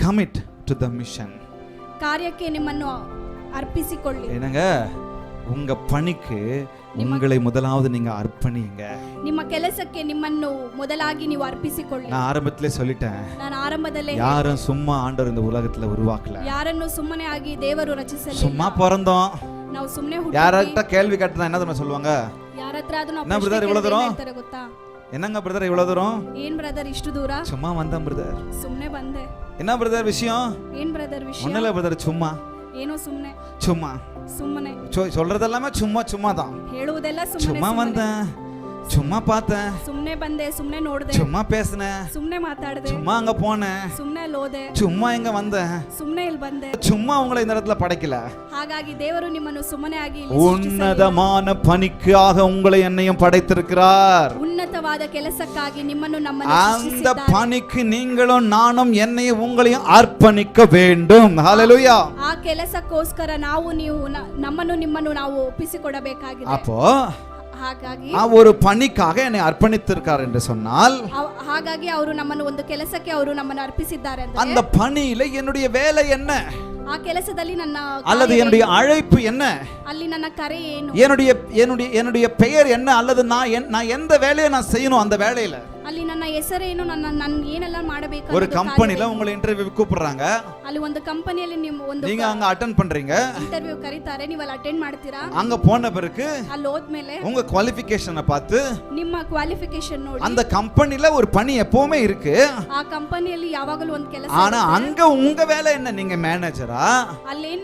commit to the mission. ಕಾರ್ಯಕ್ಕೆ ನಿಮ್ಮನ್ನು ಅರ್ಪಿಸಿಕೊಳ್ಳಿ. என்னங்க உங்க பணிக்கு உங்களை முதலாவது நீங்க அர்ப்பணிங்க. ನಿಮ್ಮ ಕೆಲಸಕ್ಕೆ ನಿಮ್ಮನ್ನು ಮೊದಲಾಗಿ ನೀವು ಅರ್ಪಿಸಿಕೊಳ್ಳಿ. நான் ஆரம்பத்திலே சொல்லிட்டேன். ನಾನು ಆರಂಭದಲ್ಲೇ யாரும் சும்மா ஆண்டவர் இந்த உலகத்துல உருவாக்கல. ಯಾರನ್ನು ಸುಮ್ಮನೆ ಆಗಿ ದೇವರು ರಚಿಸಲಿಲ್ಲ. சும்மா பிறந்தோம். ನಾವು ಸುಮ್ಮನೆ ಹುಟ್ಟಿ யாரட்ட கேள்வி கேட்டா என்ன தெரியுமா சொல்லுவாங்க? ಯಾರತ್ರ ಅದನ್ನ என்ன பிரதர் இவ்வளவு தூரம் ಹೇಳ್ತಾರೆ ಗೊತ್ತಾ? என்னங்க பிரதர் இவ்வளவு தூரம்? ಏನ್ ಬ್ರದರ್ ಇಷ್ಟು ದೂರ? சும்மா வந்தேன் பிரதர். ಸುಮ್ಮನೆ ಬಂದೆ. என்ன பிரதர் விஷயம்? ಏನ್ ಬ್ರದರ್ ವಿಷಯ? ஒண்ணுல பிரதர் சும்மா. ಏನೋ ಸುಮ್ಮನೆ. சும்மா. ಸುಮ್ಮನೆ. சொல்றதெல்லாம் சும்மா சும்மா தான். ಹೇಳುವುದೆಲ್ಲ ಸುಮ್ಮನೆ. சும்மா வந்தேன். சும்மா பார்த்தேன். ಸುಮ್ಮನೆ ಬಂದೆ, ಸುಮ್ಮನೆ ನೋಡ್ದೆ. சும்மா பேசினேன். ಸುಮ್ಮನೆ ಮಾತಾಡ್ದೆ. சும்மா அங்க போனேன். ಸುಮ್ಮನೆ ಲೋದೆ. சும்மா இங்க வந்தேன். ಸುಮ್ಮನೆ ಇಲ್ಲಿ ಬಂದೆ. சும்மா உங்களை இந்த இடத்துல படைக்கல. ಹಾಗಾಗಿ ದೇವರು ನಿಮ್ಮನ್ನು ಸುಮ್ಮನೆ ಆಗಿ ಇಲ್ಲಿ உன்னதமான பணிக்காக உங்களை என்னையும் படைத்திருக்கிறார். ಉನ್ನತವಾದ ಕೆಲಸಕ್ಕಾಗಿ ನಿಮ್ಮನ್ನು ನಮ್ಮನ್ನು அந்த ಸೃಷ್ಟಿಸಿದ್ದಾನೆ. பணிக்கு நீங்களும் நானும் என்னையும் உங்களையும் அர்ப்பணிக்க வேண்டும். ஹalleluya. ಆ ಕೆಲಸಕ್ಕೋಸ್ಕರ ನಾವು ನೀವು ನಮ್ಮನ್ನು ನಿಮ್ಮನ್ನು ನಾವು ಒಪ್ಪಿಸಿಕೊಡಬೇಕಾಗಿದೆ. அப்போ ಹಾಗಾಗಿ ஒரு பணிக்காக என்னை அர்ப்பணித்திருக்கார் என்று சொன்னால் ಹಾಗಾಗಿ ಅವರು ನಮ್ಮನ್ನು ಒಂದು ಕೆಲಸಕ್ಕೆ ಅವರು ನಮ್ಮನ್ನು ಅರ್ಪಿಸಿದ್ದಾರೆ ಅಂದ್ರೆ அந்த பணியில என்னுடைய வேலை என்ன ಆ ಕೆಲಸದಲ್ಲಿ ನನ್ನ அல்லது என்னுடைய அழைப்பு என்ன, ಅಲ್ಲಿ ನನ್ನ ಕರೆ ಏನು, என்னுடைய பெயர் என்ன, அல்லது நான் எந்த வேலையை நான் செய்யணும் அந்த வேலையில ಅಲ್ಲಿ ನನ್ನ ಹೆಸರೇನು, ನಾನು ಏನೆಲ್ಲ ಮಾಡಬೇಕು. ஒரு கம்பெனில உங்களை இன்டர்வியூ கூப்பிடுறாங்க. ಅಲ್ಲಿ ಒಂದು ಕಂಪನಿಯಲ್ಲಿ நீங்க அங்க அட்டெண்ட் பண்றீங்க. ಇಂಟರ್ವ್ಯೂ ಕರೀತಾರೆ, ನೀವು ಅಲ್ಲಿ ಅಟೆಂಡ್ ಮಾಡ್ತೀರಾ. அங்க போன பிறகு ಅಲ್ಲಿ ಹೋದ್ಮೇಲೆ உங்க குவாலிஃபிகேஷனை பார்த்து ನಿಮ್ಮ ಕ್ವಾಲಿಫಿಕೇಶನ್ ನೋಡಿ அந்த கம்பெனில ஒரு பணி எப்பவுமே இருக்கு. ಆ ಕಂಪನಿಯಲ್ಲಿ ಯಾವಾಗಲೂ ಒಂದು ಕೆಲಸ. ஆனா அங்க உங்க வேலை என்ன? நீங்க மேனேஜரா? ಅಲ್ಲೇನ್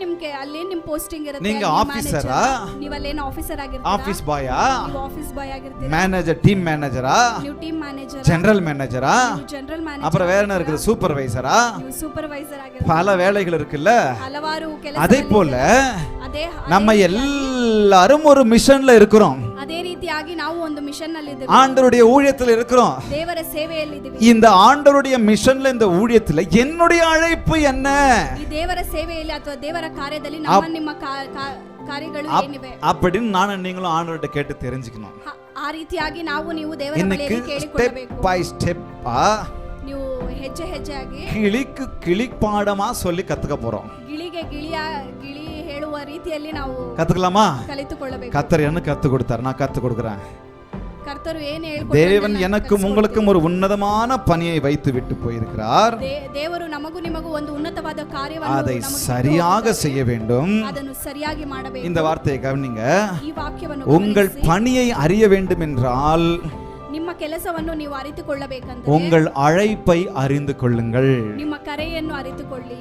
ನಿಮ್ ಪೋಸ್ಟಿಂಗ್ ಇರುತ್ತೆ. நீங்க ஆபீசரா? ನೀವು ಅಲ್ಲೇನ ಆಫೀಸರ್ ಆಗಿರ್ತೀರಾ? ஆபீஸ் பாயா? ನೀವು ಆಫೀಸ್ ಬಾಯ್ ಆಗಿರ್ತೀರಾ? மேனேஜர், டீம் மேனேஜரா? ನೀವು ಟೀಮ್ ಮ್ಯಾನೇಜರ್, ஜெனரல் மேனேஜரா? General manager. அப்புறம் வேற என்ன இருக்குது? சூப்பர்வைசரா? ನೀವು ಸೂಪರ್ವೈಸರ್ ಆಗಿರ್ತೀರಾ. பல வேலைகள் இருக்குல்ல. ಹಲವಾರು ಕೆಲಸ. அதே போல நம்ம எல்லாரும் ஒரு மிஷன்ல இருக்கிறோம். ಅದೇ ರೀತಿಯಾಗಿ ನಾವು ಒಂದು ಮಿಷನ್ ನಲ್ಲಿ ಇದ್ದೇವೆ. ஆண்டவருடைய ஊழியத்தில் இருக்கிறோம். ದೇವರ ಸೇವೆಯಲ್ಲಿ ಇದ್ದೇವೆ. இந்த ஆண்டவருடைய மிஷன்ல இந்த ஊழியத்தில் என்னுடைய அழைப்பு என்ன? ಈ ದೇವರ ಸೇವೆಯಲ್ಲಿ ಅಥವಾ ದೇವರ ಕಾರ್ಯದಲ್ಲಿ ನಿಮ್ಮ ಕಾರ್ಯಗಳು ಏನಿವೆ அப்படின்னு நானும் நீங்களும் ஆண்டவர்கிட்ட கேட்டு தெரிஞ்சுக்கணும். ಆ ರೀತಿಯಾಗಿ ನಾವು ನೀವು ದೇವರ ಬಳಿಯಲ್ಲಿ ಕೇಳಿಕೊಳ್ಳಬೇಕು. ಸ್ಟೆಪ್ ಬೈ ಸ್ಟೆಪ್ ನೀವು ಹೆಜ್ಜೆ ಹೆಜ್ಜೆಯಾಗಿ கிளி பாடமா சொல்லி கத்துக்க போறோம். ಗಿಳಿ ಹೇಳುವ ರೀತಿಯಲ್ಲಿ ನಾವು கத்துக்கலாமா? ಕಲಿತುಕೊಳ್ಳಬೇಕು. கர்த்தர் என்ன கத்து கொடுத்தார், நான் கத்து கொடுக்கிறேன். கர்த்தர் ಏನು ಹೇಳಿಕೊಡ್ತಾರೆ? தேவன் எனக்கும் உங்களுக்கும் ஒரு உன்னதமான பணியை வைத்து விட்டு போயிருக்கிறார். ದೇವರು ನಮಗೂ ನಿಮಗೂ ಒಂದು ಉನ್ನತವಾದ ಕಾರ್ಯವನ್ನು அதை சரியாக செய்ய வேண்டும். ಅದನ್ನು ಸರಿಯಾಗಿ ಮಾಡಬೇಕು. இந்த வார்த்தையை கவனிங்க. ಈ ವಾಕ್ಯವನ್ನು உங்கள் பணியை அறிய வேண்டும் என்றால் ನಿಮ್ಮ ಕೆಲಸವನ್ನು ನೀವು ಅರಿತುಕೊಳ್ಳಬೇಕಂದ್ರೆ உங்கள் அழைப்பை அறிந்து கொள்ளுங்கள். ನಿಮ್ಮ ಕರೆಯನ್ನು ಅರಿತುಕೊಳ್ಳಿ.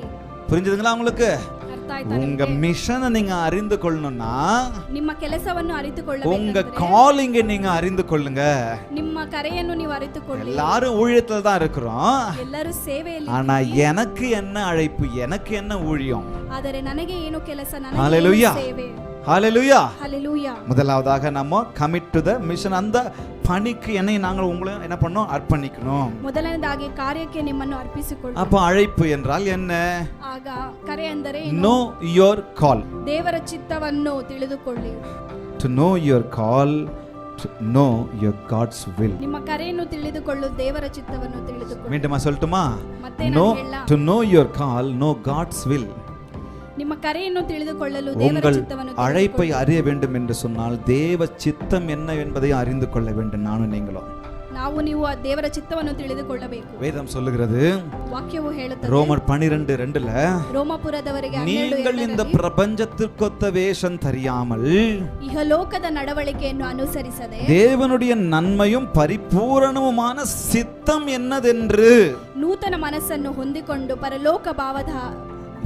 புரிஞ்சுதுங்களா உங்களுக்கு? ಅರ್ಥ ಆಯ್ತಾ? உங்க மிஷனை நீங்க அறிந்து கொள்ளணும்னா ನಿಮ್ಮ ಕೆಲಸವನ್ನು ಅರಿತುಕೊಳ್ಳಬೇಕು. உங்க காலிங்கை நீங்க அறிந்து கொள்ளுங்க. ನಿಮ್ಮ ಕರೆಯನ್ನು ನೀವು ಅರಿತುಕೊಳ್ಳಿ. எல்லாரும் ஊழியத்துல தான் இருக்கிறோம். ಎಲ್ಲರೂ ಸೇವೆಯಲ್ಲಿ. ஆனா எனக்கு என்ன அழைப்பு, எனக்கு என்ன ஊழியம்? ಆದರೆ ನನಗೆ ಏನು ಕೆಲಸ, ನನಗೆ ஹalleluya, ಸೇವೆ. ஹalleluya, ஹalleluya. முதலாவதாக நம்ம கமிட் டு தி மிஷன். அந்த பணிக்கு என்னை நாங்கள் உங்களை என்ன பண்ணோம்? அர்ப்பணிக்கணும். ಮೊದಲನೇದಾಗಿ ಕಾರ್ಯಕ್ಕೆ ನಿಮ್ಮನ್ನು ಅರ್ಪಿಸಿಕೊಳ್ಳಿ. அப்ப அழைப்பு என்றால் என்ன? ಆಗ ಕರೆ ಅಂದರೆ know your call. ದೇವರ ಚಿತ್ತವನ್ನು ತಿಳಿದುಕೊಳ್ಳಿ. To know your call, to know your God's will. ನಿಮ್ಮ ಕರೆಯನ್ನು ತಿಳಿದುಕೊಳ್ಳು, ದೇವರ ಚಿತ್ತವನ್ನು ತಿಳಿದುಕೊಳ್ಳಿ. மீண்டுமா சொல்லட்டுமா? ಮತ್ತೆ No, ನಾನು ಹೇಳಲ್ಲ. to know your call, know God's will. ನಿಮ್ಮ ಕರೆಯನ್ನು ತಿಳಿದುಕೊಳ್ಳಲು ದೇವರ உங்கள் ಚಿತ್ತವನ್ನು அழைப்பை அறிய வேண்டும் என்று சொன்னால் தேவ சித்தம் என்ன என்பதை அறிந்து கொள்ள வேண்டும். நானும் நீங்களும் ನಾವು ನೀವು ದೇವರ ಚಿತ್ತವನ್ನು ತಿಳಿದುಕೊಳ್ಳಬೇಕು. வேதம் சொல்லுகிறது, ವಾಕ್ಯವು ಹೇಳುತ್ತದೆ, ரோமர் 12:2ல ರೋಮಾಪುರದವರಿಗೆ நீங்கள் இந்த பிரபஞ்சத்திற்கொத்த வேஷம் தெரியாமல் ಇಹಲೋಕದ ನಡವಳಿಕೆಯನ್ನು ಅನುಸರಿಸದೆ தேவனுடைய நன்மையும் பரிபூரணமுமான சித்தம் என்னதென்று ನೂತನ ಮನಸ್ಸನ್ನು ಹೊಂದಿಕೊಂಡು ಪರಲೋಕ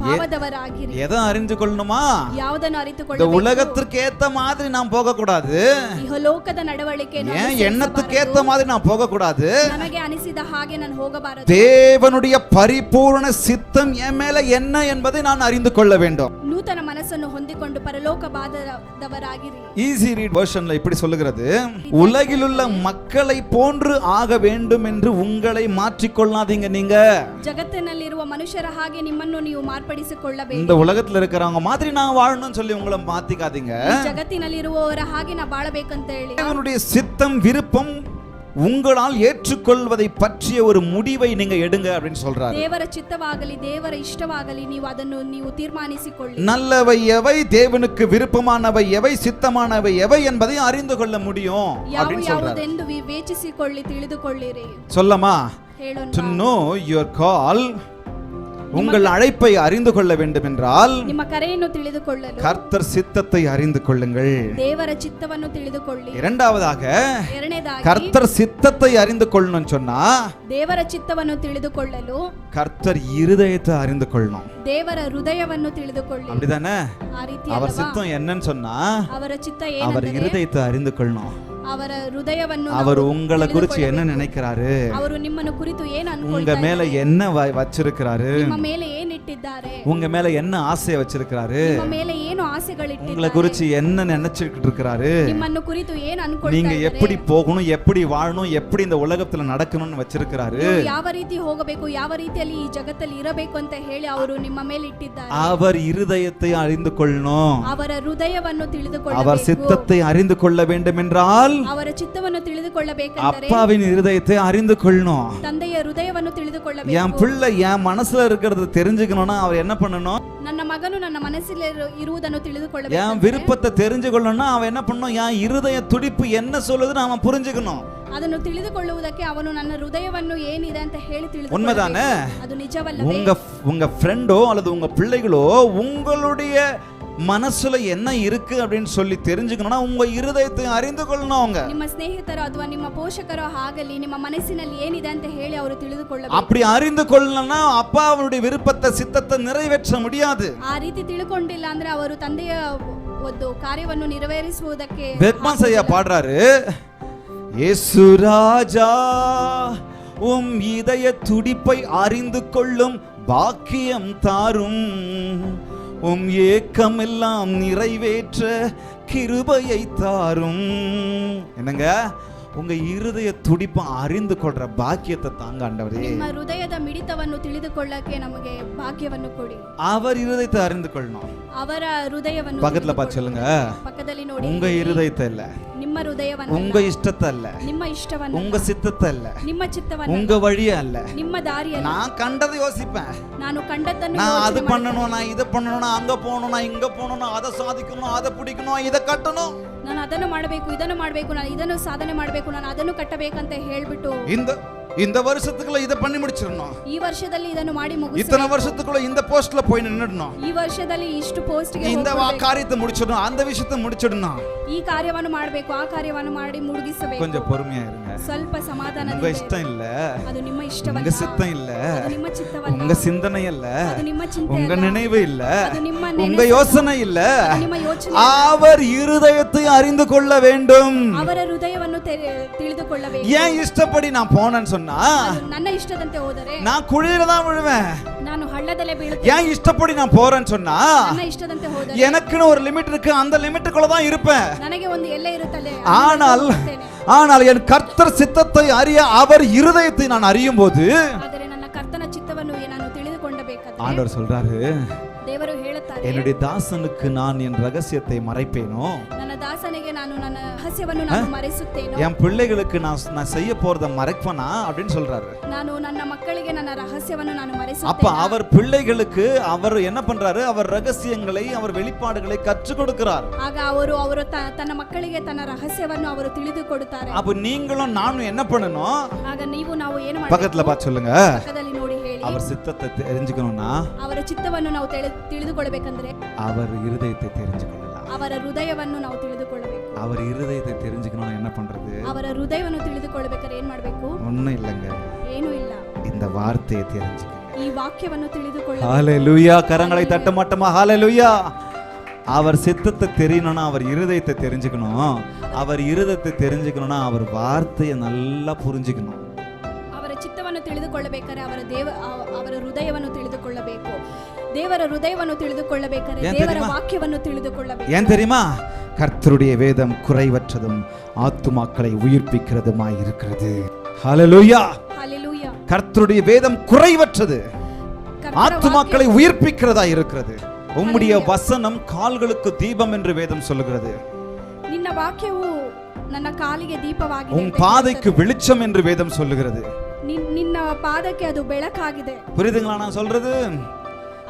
ಭಾವದವರಾಗಿರಿ. எதை அறிந்து கொள்ளணுமா? ಯಾವುದನ್ನು இந்த ಅರಿತುಕೊಳ್ಳಬೇಕು? உலகத்திற்கு ஏத்த மாதிரி நாம் போக கூடாது. ಇಹಲೋಕದ ನಡವಳಿಕೆಯನ್ನು ஏன் எண்ணத்துக்கு ஏத்த மாதிரி நான் போக கூடாது. ನನಗೆ ಅನಿಸಿದ ಹಾಗೆ ನಾನು ಹೋಗಬಾರದು. தேவனுடைய பரிபூரண சித்தம் என் மேல என்ன என்பதை நான் அறிந்து கொள்ள வேண்டும். ನೂತನ ಮನಸ್ಸನ್ನು ಹೊಂದಿಕೊಂಡು ಪರಲೋಕ ಭಾವದವರಾಗಿರಿ. ஈஸி ரீட் வெர்ஷன்ல இப்படி சொல்லுகிறது, உலகிலுள்ள மக்களை போன்று ஆக வேண்டும் என்று உங்களை மாற்றிக்கொள்ளாதீங்க. நீங்க ಜಗತ್ತಿನಲ್ಲಿರುವ ಮನುಷ್ಯರ ಹಾಗೆ ನಿಮ್ಮನ್ನು ನೀವು ಮಾರ್ಪಡಿಸಿಕೊಳ್ಳಬೇಕು. இந்த உலகத்துல இருக்கிறவங்க மாதிரி நான் வாழணும்னு சொல்லி உங்களை மாத்திக்காதீங்க. ಜಗತ್ತಿನಲ್ಲಿರುವವರ ಹಾಗೆ ನಾ ಬಾಳಬೇಕಂತ ಹೇಳಿ தேவனுடைய சித்தம், விருப்பம் உங்களால் ஏற்றுக்கொள்வதை பற்றிய ஒரு முடிவை நீங்க எடுங்க அப்படின்னு சொல்றாரு. ದೇವರ ಚಿತ್ತವಾಗಲಿ ದೇವರ ಇಷ್ಟವಾಗಲಿ ನೀವು ಅದನ್ನು ನೀವು ತೀರ್ಮಾನಿಸಿಕೊಳ್ಳಿ. நல்லவை எவை, தேவனுக்கு விருப்பமானவை எவை, சித்தமானவை எவை என்பதை அறிந்து கொள்ள முடியும் அப்படின்னு சொல்றாரு. ಯಾವುದೆಂದು ವಿವೇಚಿಸಿಕೊಳ್ಳಿ ತಿಳಿದುಕೊಳ್ಳಿರಿ. சொல்லமா? ಹೇಳೋಣ. To know your call, உங்கள் அழைப்பை அறிந்து கொள்ள வேண்டும் என்றால் ನಿಮ್ಮ ಕರೆಯನ್ನು ತಿಳಿದುಕೊಳ್ಳಲು கர்த்தர் சித்தத்தை அறிந்து கொள்ளுங்கள். ದೇವರ ಚಿತ್ತವನ್ನು ತಿಳಿದುಕೊಳ್ಳಿ. இரண்டாவதாக ಎರಡನೇದಾಗಿ கர்த்தர் சித்தத்தை அறிந்து கொள்ளணும்னு சொன்னா ದೇವರ ಚಿತ್ತವನ್ನು ತಿಳಿದುಕೊಳ್ಳಲು கர்த்தர் இருதயத்தை அறிந்து கொள்ளணும். ದೇವರ ಹೃದಯವನ್ನು ತಿಳಿದುಕೊಳ್ಳಿ. அப்படிதானே? ಆ ರೀತಿ அவர் சித்தம் என்னன்னு சொன்னா ಅವರ ಚಿತ್ತ அவர் ಏನೆಂದರೆ இருதயத்தை அறிந்து கொள்ளணும். ಅವರ ಹೃದಯವನ್ನು அவர் உங்களை குறித்து என்ன நினைக்கிறாரு, ಅವರು ನಿಮ್ಮನ್ನು ಕುರಿತು ಏನು உங்க ಅನ್ಕೊಳ್ತಾರೆ, மேல என்ன வச்சிருக்கிறாரு, ನಿಮ್ಮ ಮೇಲೆ ಏನು ಇಟ್ಟಿದ್ದಾರೆ, உங்க மேல என்ன ஆசையை வச்சிருக்கிறாரு, ನಿಮ್ಮ ಮೇಲೆ ಏನು உங்களை ಆಸೆಗಳಿಟ್ಟಿದ್ದಾರೆ, குறித்து என்ன நினைச்சிட்டு இருக்காரு, ನಿಮ್ಮನ್ನು ಕುರಿತು ಏನು நீங்க ಅನ್ಕೊಳ್ತಾರೆ, எப்படி போகணும், எப்படி வாழணும், எப்படி இந்த உலகத்துல நடக்கணும்னு வச்சிருக்கிறாரு. ನೀವು ಯಾವ ರೀತಿ ಹೋಗಬೇಕು, ಯಾವ ರೀತಿಯಲ್ಲಿ ಈ ಜಗತ್ತಲ್ಲಿ ಇರಬೇಕು ಅಂತ ಹೇಳಿ ಅವರು ನಿಮ್ಮ ಮೇಲೆ ಇಟ್ಟಿದ್ದಾರೆ. அவர் இருதயத்தை அறிந்து கொள்ளணும். ಅವರ ಹೃದಯವನ್ನು அவர் ತಿಳಿದುಕೊಳ್ಳಬೇಕು. சித்தத்தை அறிந்து கொள்ள வேண்டும் என்றால் ಅವರ ಚಿತ್ತವನ್ನು ತಿಳಿದುಕೊಳ್ಳಬೇಕೆಂದರೆ அப்பாவின் இருதயத்தை அறிந்து கொள்ளணும். ತಂದೆಯ ಹೃದಯವನ್ನು என் ತಿಳಿದುಕೊಳ್ಳಬೇಕು. பிள்ளை என் மனசுல இருக்கிறது தெரிஞ்சுக்கணும்னா அவர் என்ன பண்ணணும்? ನನ್ನ ಮಗನು ನನ್ನ ಮನಸ್ಸಿನಲ್ಲಿ ಇರುವುದನ್ನು என் ತಿಳಿದುಕೊಳ್ಳಬೇಕು. விருப்பத்தை தெரிஞ்சுக்கொள்ளணும்னா அவன் என்ன பண்ணணும்? என் இருதய துடிப்பு என்ன சொல்லுதுன்னு அவன் புரிஞ்சுக்கணும். ಅದನ್ನು ತಿಳಿದುಕೊಳ್ಳುವುದಕ್ಕೆ ಅವನು ನನ್ನ ಹೃದಯವನ್ನು ಏನಿದೆ ಅಂತ ಹೇಳಿ உண்மைதானே? ತಿಳಿದುಕೊಳ್ಳಬೇಕು. ಅದು ನಿಜವಲ್ಲವೇ? உங்க ஃப்ரெண்டோ அல்லது உங்க பிள்ளைகளோ உங்களுடைய மனசுல என்ன இருக்கு அப்படின்னு சொல்லி தெரிஞ்சுக்கணும்னா உங்க இருதயத்தை அறிந்து கொள்ளணும். அவங்க ನಿಮ್ಮ ಸ್ನೇಹಿತರು ಅಥವಾ ನಿಮ್ಮ ಪೋಷಕರು ಆಗಲಿ ನಿಮ್ಮ ಮನಸ್ಸಿನಲ್ಲಿ ಏನಿದೆ ಅಂತ ಹೇಳಿ ಅವರು ತಿಳಿದುಕೊಳ್ಳಬೇಕು. அப்படி அறிந்து கொள்ளணும்னா அப்பா அவருடைய விருப்பத்தை சித்தத்தை நிறைவேற்ற முடியாது. ಆ ರೀತಿ ತಿಳ್ಕೊಂಡಿಲ್ಲ ಅಂದ್ರೆ ಅವರು ತಂದೆಯ ಒಂದು ಕಾರ್ಯವನ್ನು ನೆರವೇರಿಸುವುದಕ್ಕೆ பெத்மாசையா பாடுறாரு, இயேசு ராஜா உம் இதய துடிப்பை அறிந்து கொள்ளும் பாக்கியம் தாரும், உம் ஏக்கமெல்லாம் நிறைவேற்ற கிருபையை தாரும். என்னங்க, உங்க இருதய துடிப்பை அறிந்து கொள்ற பாக்கியத்தை தாங்க ஆண்டவரே. ನಿಮ್ಮ ಹೃದಯದ ಮಿಡಿತವನ್ನು ತಿಳಿದುಕೊಳ್ಳಕ್ಕೆ ನಮಗೆ ಭಾಗ್ಯವನ್ನು ಕೊಡಿ. அவர் இருதயத்தை அறிந்து கொள்ளணும். ಅವರ ಹೃದಯವನ್ನು பக்கத்துல பார்த்து சொல்லுங்க, ಪಕ್ಕದಲ್ಲಿ ನೋಡಿ. உங்க இருதயத்தை இல்ல, ನಿಮ್ಮ ಹೃದಯವನ್ನು உங்க இஷ்டத்தை அல்ல, ನಿಮ್ಮ ಇಷ್ಟವನ್ನು உங்க சித்தத்தை அல்ல, ನಿಮ್ಮ ಚಿತ್ತವನ್ನು உங்க வழிய அல்ல. ನಿಮ್ಮ ದಾರಿಯನ್ನು நான் கண்டதை யோசிப்பேன். ನಾನು ಕಂಡದ್ದನ್ನು நான் அது ಯೋಚನೆ பண்ணணும், நான் இதை பண்ணணும், நான் அங்க போகணும், நான் இங்க போகணும், நான் அதை சாதிக்கணும், அதை பிடிக்கணும், இதை கட்டணும், ನಾನು ಅದನ್ನು ಮಾಡಬೇಕು, ಇದನ್ನು ಮಾಡಬೇಕು, ನಾನು ಇದನ್ನು ಸಾಧನೆ ಮಾಡಬೇಕು, ನಾನು ಅದನ್ನು ಕಟ್ಟಬೇಕಂತ ಹೇಳ್ಬಿಟ್ಟು இந்த வருஷத்துக்குள்ள இதை பண்ணி முடிச்சிடணும், ಈ ವರ್ಷದಲ್ಲಿ ಇದನ್ನು ಮಾಡಿ இத்தனை ಮುಗಿಸಬೇಕು, வருஷத்துக்குள்ள இந்த போஸ்ட்ல போய் நின்னுடணும், ಈ ವರ್ಷದಲ್ಲಿ ಇಷ್ಟು ಪೋಸ್ಟ್ಗೆ இந்த காரியத்தை முடிச்சிடணும், அந்த விஷயத்தை முடிச்சிடணும். ಈ ಕಾರ್ಯವನ್ನು ಮಾಡಬೇಕು, ಆ ಕಾರ್ಯವನ್ನು ಮಾಡಿ ಮುಗಿಸಬೇಕು. கொஞ்சம் பொறுமையா இருங்க. ಸ್ವಲ್ಪ ಸಮಾಧಾನ. உங்க இஷ்டம் இல்ல, ಅದು ನಿಮ್ಮ உங்க ಇಷ್ಟವಲ್ಲ, சித்தம் இல்ல, ಅದು ನಿಮ್ಮ ಚಿತ್ತವಲ್ಲ, உங்க சிந்தனை இல்ல, ಅದು ನಿಮ್ಮ ಚಿಂತೆ உங்க ಅಲ್ಲ, நினைவு இல்ல, ಅದು ನಿಮ್ಮ உங்க ನೆನಪು, யோசனை இல்ல. ಅದು ನಿಮ್ಮ ಯೋಚನೆ. அவர் இருதயத்தை அறிந்து கொள்ள வேண்டும். ಅವರ ಹೃದಯವನ್ನು ತಿಳಿದುಕೊಳ್ಳಬೇಕು. ஏன் இஷ்டப்படி நான் போனேன்னு சொன்னா ನನ್ನ ಇಷ್ಟದಂತೆ ಹೋದರೆ நான் குழியில தான் விழுவேன். ನಾನು ಹಳ್ಳದಲ್ಲೇ ಬೀಳುತ್ತೇನೆ. ஏன் இஷ்டப்படி நான் போறேன்னு சொன்னா ನನ್ನ ಇಷ್ಟದಂತೆ ಹೋದರೆ எனக்குன்னு ஒரு லிமிட் இருக்கு, அந்த லிமிட்டுக்குள்ள தான் இருப்பேன். ನನಗೆ ಒಂದು ಎಲ್ಲೆ ಇರುತ್ತದೆ. ஆனால் என் கர்த்தர் சித்தத்தை அறிய அவர் இருதயத்தை நான் அறியும் போது ಆದರೆ ನನ್ನ ಕರ್ತನ ಚಿತ್ತವನ್ನು ನಾನು ತಿಳಿದುಕೊಳ್ಳಬೇಕಾದರೆ ஆண்டவர் சொல்றாரு, ದೇವರು ಹೇಳುತ್ತಾರೆ, என்னுடைய தாசனுக்கு நான் என் ரகசியத்தை மறைப்பேனோ, ನನ್ನ ದಾಸನಿಗೆ ನಾನು ನನ್ನ ರಹಸ್ಯವನ್ನು ನಾನು ಮರೆಸುತ್ತೇನೋ, என் பிள்ளைகளுக்கு நான் செய்ய போறத மறைப்பனா அப்படின்னு சொல்றாரு. ನಾನು ನನ್ನ ಮಕ್ಕಳಿಗೆ ನನ್ನ ರಹಸ್ಯವನ್ನು ನಾನು அப்ப ಮರೆಸುತ್ತೇನೆ. அவர் பிள்ளைகளுக்கு அவர் என்ன பண்றாரு? அவர் ரகசியங்களை, அவர் வெளிப்பாடுகளை கற்றுக் கொடுக்கிறார். ಆಗ ಅವರು ತನ್ನ ಮಕ್ಕಳಿಗೆ ತನ್ನ ರಹಸ್ಯವನ್ನು ಅವರು ತಿಳಿದುಕೊಡುತ್ತಾರೆ. அப்ப நீங்களும் நானும் என்ன பண்ணணும்? ಆಗ ನೀವು ನಾವು ಏನು பக்கத்துல பார்த்து சொல்லுங்க, ಪಕ್ಕದಲ್ಲಿ ನೋಡಿ ಹೇಳಿ. அவர் சித்தத்தை தெரிஞ்சுக்கணும்னா ಅವರ ಚಿತ್ತವನ್ನು ನಾವು ತಿಳಿದುಕೊಳ್ಳಬೇಕಂದ್ರೆ அவர் இருதயத்தை தெரிஞ்சுக்கணும். ಅವರ ಹೃದಯವನ್ನು ನಾವು ತಿಳಿದುಕೊಳ್ಳಬೇಕು. அவர் இருதயத்தை தெரிஞ்சுக்கணும்னா என்ன பண்றது? ಅವರ ಹೃದಯವನ್ನು ತಿಳಿದುಕೊಳ್ಳಬೇಕಾದ್ರೆ ಏನ್ ಮಾಡಬೇಕು? ஒண்ணும் இல்லங்க, ಏನೂ ಇಲ್ಲ, இந்த வார்த்தையை தெரிஞ்சுக்கணும். ಈ ವಾಕ್ಯವನ್ನು ತಿಳಿದುಕೊಳ್ಳಬೇಕು. ஹalleluya, கரங்களை தட்ட மாட்டோமா? ஹalleluya. அவர் சித்தத்தை தெரியணும்னா அவர் இருதயத்தை தெரிஞ்சுக்கணும். அவர் இருதயத்தை தெரிஞ்சுக்கணும்னா அவர் வார்த்தையை நல்லா புரிஞ்சுக்கணும். ಅವರ ಚಿತ್ತವನ್ನು ತಿಳಿದುಕೊಳ್ಳಬೇಕಾದ್ರೆ ಅವರ ಹೃದಯವನ್ನು ತಿಳಿದುಕೊಳ್ಳಬೇಕು. ದೇವರ ಹೃದಯವನ್ನು ತಿಳಿದುಕೊಳ್ಳಬೇಕಾದ್ರೆ ದೇವರ ವಾಕ್ಯವನ್ನು ತಿಳಿದುಕೊಳ್ಳಬೇಕು. ஏன் தெரியுமா? கர்த்தருடைய வேதம் குறைவற்றதும் ஆத்துமாக்களை உயிர்ப்பிக்கிறதுமாய் இருக்கிறது. ஹalleluya, ஹalleluya. கர்த்தருடைய வேதம் குறைவற்றது, ஆத்துமாக்களை உயிர்ப்பிக்கிறதா இருக்கிறது. உம்முடைய வசனம் கால்களுக்கு தீபம் என்று வேதம் சொல்லுகிறது. ನಿನ್ನ ವಾಕ್ಯವು ನನ್ನ ಕಾಲಿಗೆ ದೀಪವಾಗಿದೆ உன் ಅಂತ பாதைக்கு ಹೇಳ್ತಾರೆ. வெளிச்சம் என்று வேதம் சொல்லுகிறது. ನಿನ್ನ ಪಾದಕ್ಕೆ ಅದು ಬೆಳಕಾಗಿದೆ. புரியுதுங்களா நான் சொல்றது?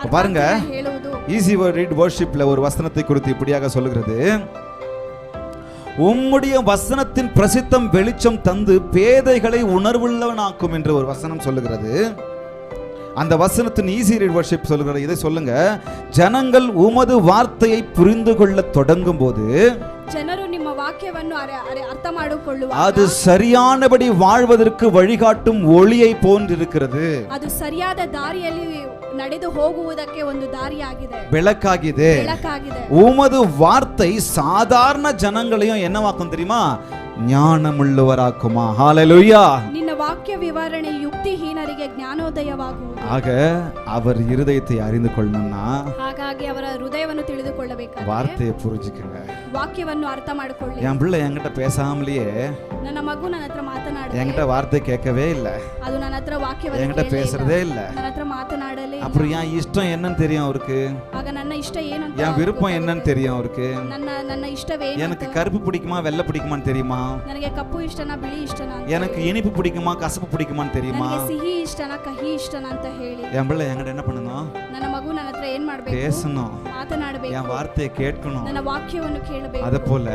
ಅರ್ಥ பாருங்க, ಆಗ್ತಿದೆ ಹೇಳುವುದು. ஈஸி ரீட் வர்ஷிப்ல ஒரு வசனத்தை குறித்து இப்படியாக சொல்லுகிறது. உம்முடைய வசனத்தின் பிரசித்தம் வெளிச்சம் தந்து பேதைகளை உணர்வுள்ளவனாக்கும் என்று ஒரு வசனம் சொல்லுகிறது. அந்த வசனத்தின் ஈஸி ரீட் வர்ஷிப் சொல்லுகிறது. இதை சொல்லுங்க, ஜனங்கள் உமது வார்த்தையை புரிந்து கொள்ள தொடங்கும் போது ಜನರು ನಿಮ್ಮ ವಾಕ್ಯವನ್ನು ಅರ್ಥ ಮಾಡಿಕೊಳ್ಳುವ அது சரியானபடி வாழ்வதற்கு வழிகாட்டும் ஒளியை போன்றிருக்கிறது. ಅದು ಸರಿಯಾದ ದಾರಿಯಲ್ಲಿ ನಡೆದು ಹೋಗುವುದಕ್ಕೆ ಒಂದು ದಾರಿಯಾಗಿದೆ, ಬೆಳಕಾಗಿದೆ. உமது வார்த்தை சாதாரண ஜனங்களையும் என்னவாக்கும் தெரியுமா? ஞானமுள்ளவராக்குமா. ஹalleluya. ನಿನ್ನ ವಾಕ್ಯ ವಿವರಣೆ ಯುಕ್ತಿಹೀನರಿಗೆ ಜ್ಞಾನೋದಯವಾಗುವುದು. ஆக அவர் இருதயத்தை அறிந்து கொள்ளணும்னா ಹಾಗಾಗಿ ಅವರ ಹೃದಯವನ್ನು ತಿಳಿದುಕೊಳ್ಳಬೇಕು, வார்த்தையை புரிஞ்சுக்கங்க. ವಾಕ್ಯವನ್ನು ಅರ್ಥ ಮಾಡಿಕೊಳ್ಳಿ. என் பிள்ளை என்கிட்ட பேசாமலேயே, ನನ್ನ ಮಗು ನನ್ನ ಹತ್ರ ಮಾತನಾಡುತ್ತೆ, என்கிட்ட வார்த்தை கேட்கவே இல்லை, ಅದು ನನ್ನ ಹತ್ರ ವಾಕ್ಯವನ್ನು என்கிட்ட பேசுறதே இல்லை. ನನ್ನ ಹತ್ರ ಮಾತನಾಡಲೇ ಇಲ್ಲ. அப்புறம் என் இஷ்டம் என்னன்னு தெரியும் அவருக்கு, ಆಗ ನನ್ನ ಇಷ್ಟ ಏನು ಅಂತ என் விருப்பம் என்னன்னு தெரியும் அவருக்கு. ನನ್ನ ಇಷ್ಟವೇನು, எனக்கு கருப்பு பிடிக்குமா வெள்ளை பிடிக்குமான்னு தெரியுமா, ನನಗೆ ಕಪ್ಪು ಇಷ್ಟನಾ ಬಿಳಿ ಇಷ್ಟನಾ, எனக்கு இனிப்பு பிடிக்குமா கசப்பு பிடிக்குமான்னு தெரியுமா. ನನಗೆ ಸಿಹಿ ಇಷ್ಟನಾ ಕಹಿ ಇಷ್ಟನಾ ಅಂತ ಹೇಳಿ என் பிள்ளை என்கிட்ட என்ன பண்ணணும்? ನನ್ನ ಮಗು ನನ್ನ ಹತ್ರ ಏನ್ ಮಾಡಬೇಕು? பேசணும், ಮಾತನಾಡಬೇಕು, என் வார்த்தையை கேட்கணும். ನನ್ನ ವಾಕ್ಯವನ್ನು ಕೇಳಬೇಕು. அதே போல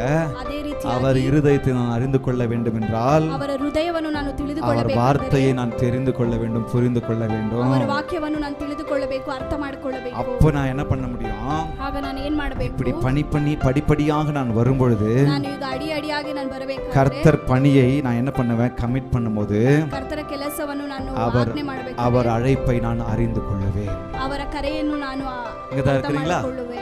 ಅದೇ ರೀತಿ அவர் இருதயத்தை நான் அறிந்து கொள்ள வேண்டும் என்றால் ಅವರ ಹೃದಯವನ್ನು ನಾನು அவர் ತಿಳಿದುಕೊಳ್ಳಬೇಕು, வார்த்தையை நான் தெரிந்து கொள்ள வேண்டும், புரிந்து கொள்ள வேண்டும். ಅವರ ವಾಕ್ಯವನ್ನು ನಾನು ತಿಳಿದುಕೊಳ್ಳಬೇಕು, ಅರ್ಥ ಮಾಡಿಕೊಳ್ಳಬೇಕು. அப்போ நான் என்ன பண்ண முடியும்? ಆಗ ನಾನು ಏನ್ ಮಾಡಬೇಕು? இப்படி படிப்படியாக நான் வரும்பொழுது ನಾನು ಈಗ ಅಡಿಯಾಗಿ ನಾನು ಬರಬೇಕು. கர்த்தர் பணியை நான் என்ன பண்ணுவேன்? கமிட் பண்ணும்போது ಕರ್ತರ ಕೆಲಸವನ್ನು ನಾನು அவர் ಆಜ್ಞೆ ಮಾಡಬೇಕು, அவர் அழைப்பை நான் அறிந்து கொள்ளுவேன். ಅವರ ಕರೆಯನ್ನು ನಾನು இங்கதான் ಅರ್ಥ இருக்கிறீங்களா? ಮಾಡಿಕೊಳ್ಳುವೆ.